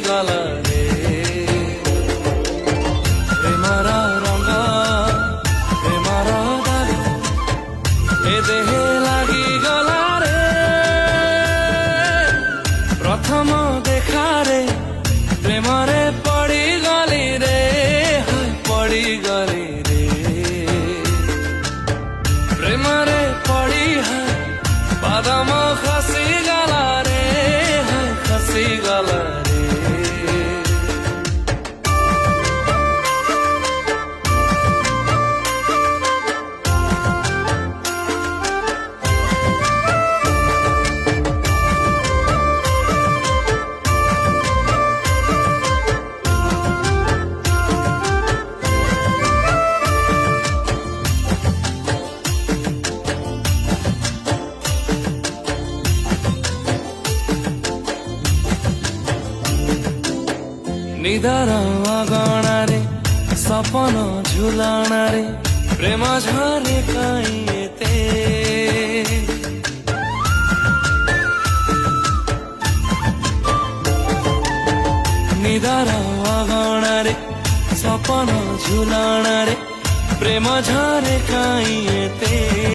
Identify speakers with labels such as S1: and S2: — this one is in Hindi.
S1: गला रे प्रेमारा रंगा प्रेमारा दाग ए देहे लागी गला रे प्रथम देखा रे प्रेमरे पड़ी गली रे पड़ी गली रे प्रेमरे पड़ी है बादाम खसी गला रे खसी गला रे निदार अगणारे सपन झुलाणारे प्रेम झरे काईते निदार अगणारे सपन झुलाणारे प्रेम झरे काईते।